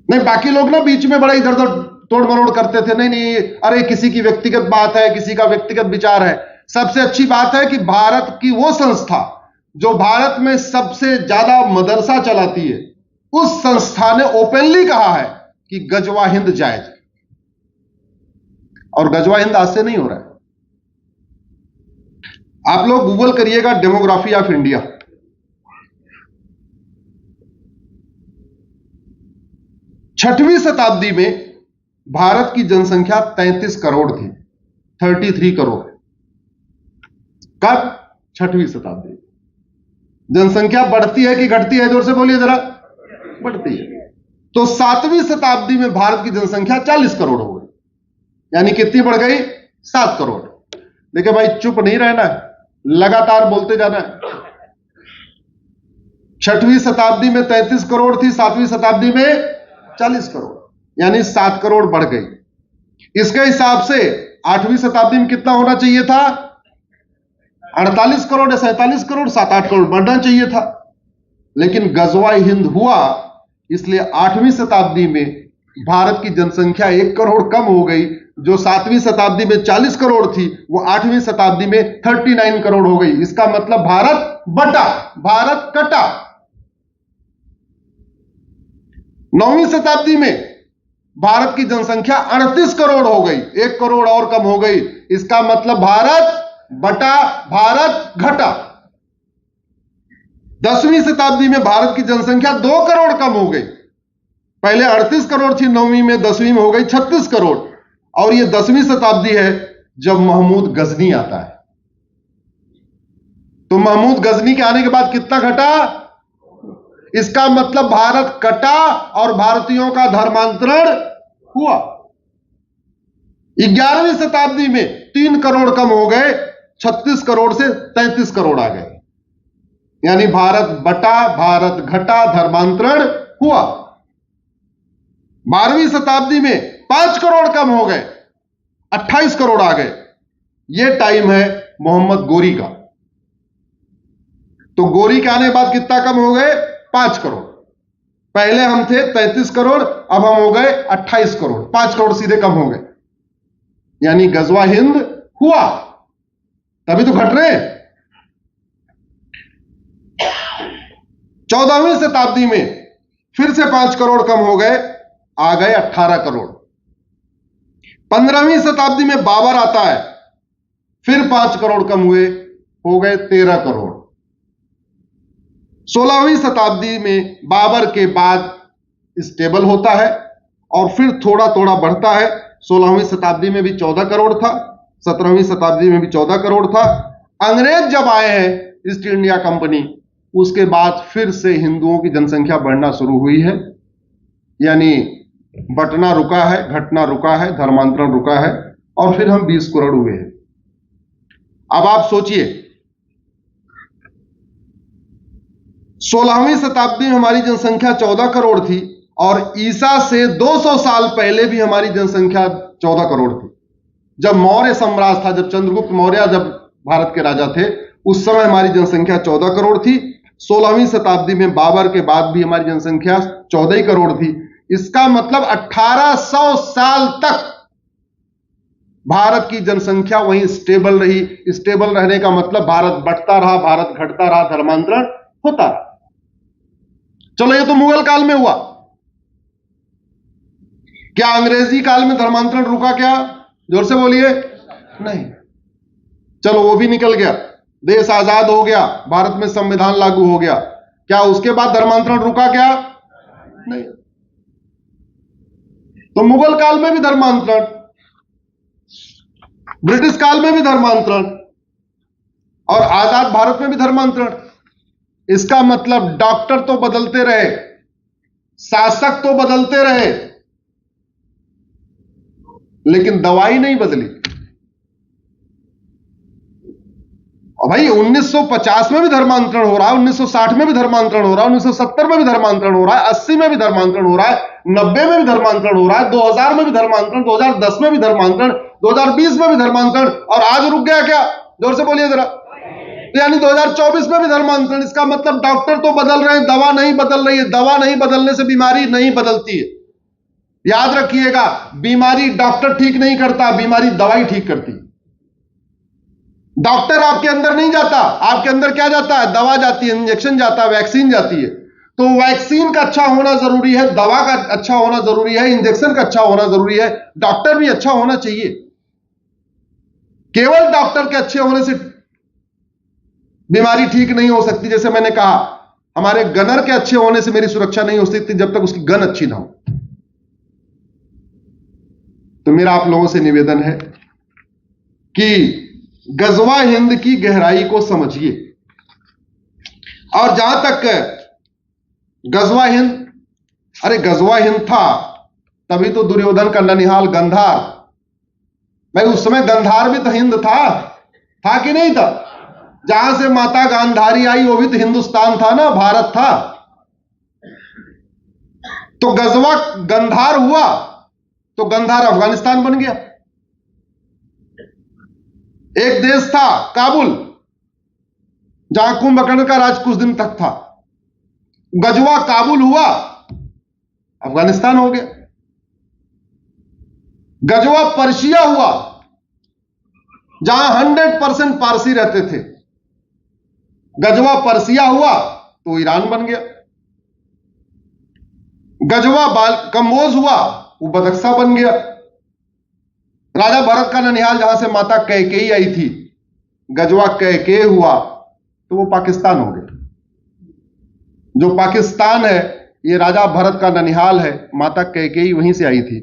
नहीं, बाकी लोग ना बीच में बड़ा इधर उधर तोड़ मरोड़ करते थे, नहीं नहीं, अरे किसी की व्यक्तिगत बात है, किसी का व्यक्तिगत विचार है। सबसे अच्छी बात है कि भारत की वो संस्था जो भारत में सबसे ज्यादा मदरसा चलाती है, उस संस्था ने ओपनली कहा है कि गजवा हिंद जायज है। और गजवा हिंद आज से नहीं हो रहा है। आप लोग गूगल करिएगा डेमोग्राफी ऑफ इंडिया, छठवीं शताब्दी में भारत की जनसंख्या 33 करोड़ थी, 33 करोड़। कब? छठवीं शताब्दी। जनसंख्या बढ़ती है कि घटती है? जोर से बोलिए जरा। बढ़ती है। तो 7वीं शताब्दी में भारत की जनसंख्या 40 करोड़ हो गई, यानी कितनी बढ़ गई? 7 करोड़। देखिए भाई, चुप नहीं रहना है, लगातार बोलते जाना है। छठवीं शताब्दी में 33 करोड़ थी, 7वीं शताब्दी में 40 करोड़, यानी 7 करोड़ बढ़ गई। इसके हिसाब से 8वीं शताब्दी में कितना होना चाहिए था? 48 करोड़ या 47 करोड़, 7-8 करोड़ बढ़ना चाहिए था। लेकिन गजवा हिंद हुआ, इसलिए 8वीं शताब्दी में भारत की जनसंख्या 1 करोड़ कम हो गई। जो 7वीं शताब्दी में 40 करोड़ थी, वो 8वीं शताब्दी में 39 करोड़ हो गई। इसका मतलब भारत बटा, भारत कटा। 9वीं शताब्दी में भारत की जनसंख्या 38 करोड़ हो गई, 1 करोड़ और कम हो गई। इसका मतलब भारत बटा, भारत घटा। 10वीं शताब्दी में भारत की जनसंख्या 2 करोड़ कम हो गई। पहले 38 करोड़ थी 9वीं में, 10वीं में हो गई 36 करोड़। और यह 10वीं शताब्दी है जब महमूद गजनी आता है। तो महमूद गजनी के आने के बाद कितना घटा? इसका मतलब भारत कटा और भारतीयों का धर्मांतरण हुआ। 11वीं शताब्दी में 3 करोड़ कम हो गए, 36 करोड़ से 33 करोड़ आ गए, यानी भारत बटा, भारत घटा, धर्मांतरण हुआ। 12वीं शताब्दी में 5 करोड़ कम हो गए, 28 करोड़ आ गए। यह टाइम है मोहम्मद गोरी का। तो गोरी के आने के बाद कितना कम हो गए? 5 करोड़। पहले हम थे 33 करोड़, अब हम हो गए 28 करोड़, 5 करोड़ सीधे कम हो गए, यानी गजवा हिंद हुआ। तभी तो घट रहे। 14वीं शताब्दी में फिर से 5 करोड़ कम हो गए, आ गए 18 करोड़। 15वीं शताब्दी में बाबर आता है, फिर 5 करोड़ कम हुए, हो गए 13 करोड़। 16वीं शताब्दी में बाबर के बाद स्टेबल होता है और फिर थोड़ा थोड़ा बढ़ता है। 16वीं शताब्दी में भी 14 करोड़ था, 17वीं शताब्दी में भी 14 करोड़ था। अंग्रेज जब आए हैं, ईस्ट इंडिया कंपनी, उसके बाद फिर से हिंदुओं की जनसंख्या बढ़ना शुरू हुई है, यानी बटना रुका है, घटना रुका है, धर्मांतरण रुका है, और फिर हम 20 करोड़ हुए हैं। अब आप सोचिए, 16वीं शताब्दी में हमारी जनसंख्या 14 करोड़ थी और ईसा से 200 साल पहले भी हमारी जनसंख्या 14 करोड़ थी। जब मौर्य साम्राज्य था, जब चंद्रगुप्त मौर्य जब भारत के राजा थे, उस समय हमारी जनसंख्या 14 करोड़ थी। 16वीं शताब्दी में बाबर के बाद भी हमारी जनसंख्या 14 ही करोड़ थी। इसका मतलब 1800 साल तक भारत की जनसंख्या वहीं स्टेबल रही। स्टेबल रहने का मतलब भारत बढ़ता रहा, भारत घटता रहा, धर्मांतरण होता रहा। चलो, ये तो मुगल काल में हुआ। क्या अंग्रेजी काल में धर्मांतरण रुका? क्या? जोर से बोलिए। नहीं। चलो, वो भी निकल गया, देश आजाद हो गया, भारत में संविधान लागू हो गया। क्या उसके बाद धर्मांतरण रुका? क्या? नहीं। तो मुगल काल में भी धर्मांतरण, ब्रिटिश काल में भी धर्मांतरण, और आजाद भारत में भी धर्मांतरण। इसका मतलब डॉक्टर तो बदलते रहे, शासक तो बदलते रहे, लेकिन दवाई नहीं बदली। और भाई 1950 में भी धर्मांतरण हो रहा है, 1960 में भी धर्मांतरण हो रहा है, 1970 में भी धर्मांतरण हो रहा है, 80 में भी धर्मांतरण हो रहा है, 90 में भी धर्मांतरण हो रहा है, 2000 में भी धर्मांतरण, 2010 में भी धर्मांतरण, 2020 में भी धर्मांतरण, और आज रुक गया क्या? जोर से बोलिए जरा। तो यानी 2024 में भी धर्मांतरण। इसका मतलब डॉक्टर तो बदल रहे हैं, दवा नहीं बदल रही है। दवा नहीं बदलने से बीमारी नहीं बदलती है। याद रखिएगा, बीमारी डॉक्टर ठीक नहीं करता, बीमारी दवाई ठीक करती। डॉक्टर आपके अंदर नहीं जाता, आपके अंदर क्या जाता है? दवा जाती है, इंजेक्शन जाता है, वैक्सीन जाती है। तो वैक्सीन का अच्छा होना जरूरी है, दवा का अच्छा होना जरूरी है, इंजेक्शन का अच्छा होना जरूरी है, डॉक्टर भी अच्छा होना चाहिए। केवल डॉक्टर के अच्छे होने से बीमारी ठीक नहीं हो सकती। जैसे मैंने कहा, हमारे गनर के अच्छे होने से मेरी सुरक्षा नहीं हो सकती जब तक उसकी गन अच्छी ना हो। तो मेरा आप लोगों से निवेदन है कि गजवा हिंद की गहराई को समझिए। और जहां तक गजवा हिंद, अरे गजवा हिंद था तभी तो दुर्योधन का ननिहाल गंधार, भाई उस समय गंधार भी तो हिंद था कि नहीं था? जहां से माता गांधारी आई वो भी तो हिंदुस्तान था ना, भारत था। तो गजवा गंधार हुआ तो गंधार अफगानिस्तान बन गया। एक देश था काबुल, जहां कुंभकर्ण का राज कुछ दिन तक था। गजवा काबुल हुआ, अफगानिस्तान हो गया। गजवा पर्शिया हुआ, जहां 100% पारसी रहते थे। गजवा पर्सिया हुआ तो ईरान बन गया। गजवा कंबोज हुआ, वो बदख्शा बन गया। राजा भरत का ननिहाल जहां से माता कैकेयी आई थी, गजवा कैकेय हुआ तो वो पाकिस्तान हो गया। जो पाकिस्तान है ये राजा भरत का ननिहाल है, माता कैकेयी वहीं से आई थी।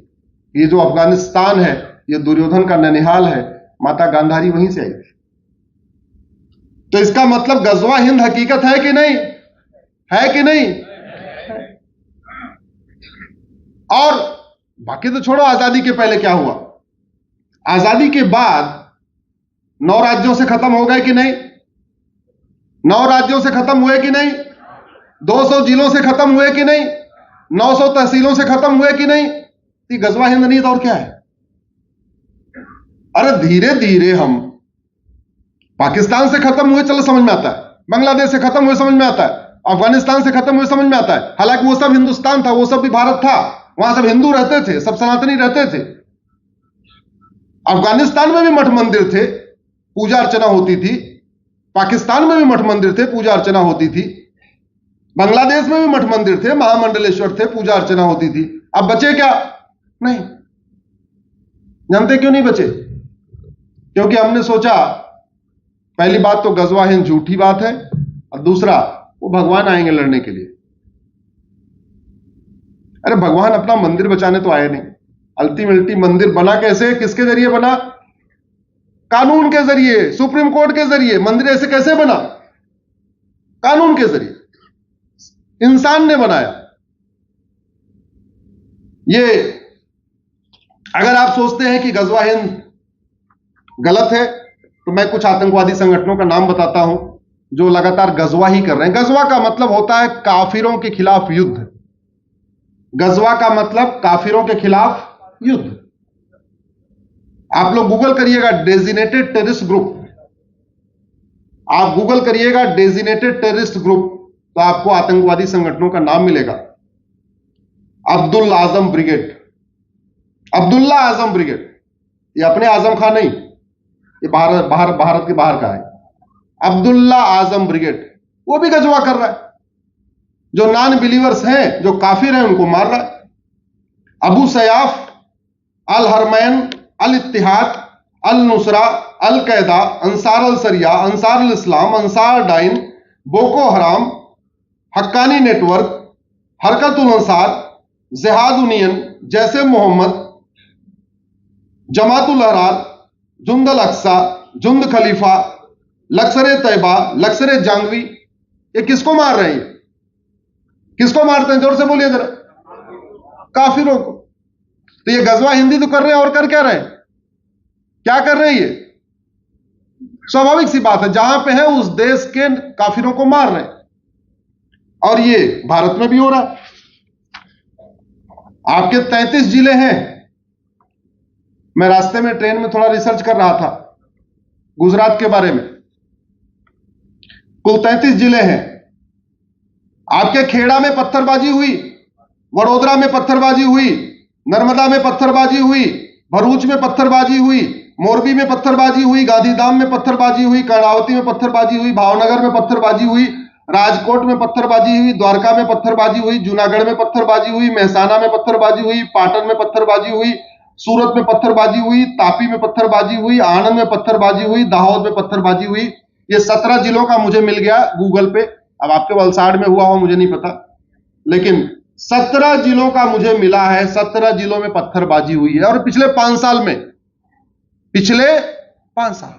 ये जो अफगानिस्तान है ये दुर्योधन का ननिहाल है, माता गांधारी वहीं से आई थी। तो इसका मतलब गजवा हिंद हकीकत है कि नहीं? है कि नहीं? और बाकी तो छोड़ो, आजादी के पहले क्या हुआ? आजादी के बाद 9 राज्यों से खत्म हो गए कि नहीं? 9 राज्यों से खत्म हुए कि नहीं? 200 जिलों से खत्म हुए कि नहीं? 900 तहसीलों से खत्म हुए कि नहीं? ये गजवा हिंद नहीं तो और क्या है? अरे धीरे धीरे हम पाकिस्तान से खत्म हुए, चलो समझ में आता है। बांग्लादेश से खत्म हुए समझ में आता है, अफगानिस्तान से खत्म हुए समझ में आता है। हालांकि वो सब हिंदुस्तान था, वो सब भी भारत था, वहां सब हिंदू रहते थे, सब सनातनी रहते थे। अफगानिस्तान में भी मठ मंदिर थे, पूजा अर्चना होती थी। पाकिस्तान में भी मठ मंदिर थे, पूजा अर्चना होती थी। बांग्लादेश में भी मठ मंदिर थे, महामंडलेश्वर थे, पूजा अर्चना होती थी। अब बचे क्या? नहीं। जानते क्यों नहीं बचे? क्योंकि हमने सोचा, पहली बात तो गजवा हिंद झूठी बात है, और दूसरा वो भगवान आएंगे लड़ने के लिए। अरे भगवान अपना मंदिर बचाने तो आए नहीं। अल्टीमेटली मंदिर बना कैसे? किसके जरिए बना? कानून के जरिए, सुप्रीम कोर्ट के जरिए। मंदिर ऐसे कैसे बना? कानून के जरिए, इंसान ने बनाया। ये अगर आप सोचते हैं कि गजवा हिंद गलत है, तो मैं कुछ आतंकवादी संगठनों का नाम बताता हूं जो लगातार गजवा ही कर रहे हैं। गजवा का मतलब होता है काफिरों के खिलाफ युद्ध। गजवा का मतलब काफिरों के खिलाफ युद्ध। आप लोग गूगल करिएगा डेजिनेटेड टेररिस्ट ग्रुप, आप गूगल करिएगा डेजिनेटेड टेररिस्ट ग्रुप, तो आपको आतंकवादी संगठनों का नाम मिलेगा। अब्दुल आजम ब्रिगेड, अब्दुल्ला आजम ब्रिगेड, ये अपने आजम खान नहीं, ये भारत के बाहर का है। अब्दुल्ला आजम ब्रिगेड, वो भी गजवा कर रहा है। जो नॉन बिलीवर्स हैं, जो काफिर हैं, उनको मार रहा है। अबू सयाफ, अल हरमैन, अल इत्तिहाद, अल नुसरा, अल कैदा, Ansar al Sharia, Ansar al Islam, Ansar Dine, Boko Haram, Haqqani network, हरकतुल Ansar, जिहाद यूनियन, जैसे मोहम्मद, जमातुल अहरार, जुंद अल अक्सा, जुंद खलीफा, लश्कर तैयबा, लश्कर जांगवी, ये किसको मार रहे हैं? किसको मारते हैं? जोर से बोलिए जरा। काफिरों को। तो ये गजवा हिंदी तो कर रहे हैं, और कर क्या रहे हैं? क्या कर रहे हैं ये? स्वाभाविक सी बात है, जहां पे है उस देश के काफिरों को मार रहे हैं। और ये भारत में भी हो रहा है। आपके 33 जिले हैं। मैं रास्ते में ट्रेन में थोड़ा रिसर्च कर रहा था गुजरात के बारे में। कुल 33 जिले हैं। आपके खेड़ा में पत्थरबाजी हुई, वडोदरा में पत्थरबाजी हुई, नर्मदा में पत्थरबाजी हुई, भरूच में पत्थरबाजी हुई, मोरबी में पत्थरबाजी हुई, गांधीधाम में पत्थरबाजी हुई, कर्णावती में पत्थरबाजी हुई, भावनगर में पत्थरबाजी हुई, राजकोट में पत्थरबाजी हुई, द्वारका में पत्थरबाजी हुई, जूनागढ़ में पत्थरबाजी हुई, महसाना में पत्थरबाजी हुई, पाटन में पत्थरबाजी हुई, सूरत में पत्थरबाजी हुई, तापी में पत्थरबाजी हुई, आनंद में पत्थरबाजी हुई, दाहोद में पत्थरबाजी हुई। ये 17 जिलों का मुझे मिल गया गूगल पे। अब आपके वलसाड़ में हुआ हो मुझे नहीं पता, लेकिन 17 जिलों का मुझे मिला है। 17 जिलों में पत्थरबाजी हुई है, और पिछले 5 साल में, पिछले 5 साल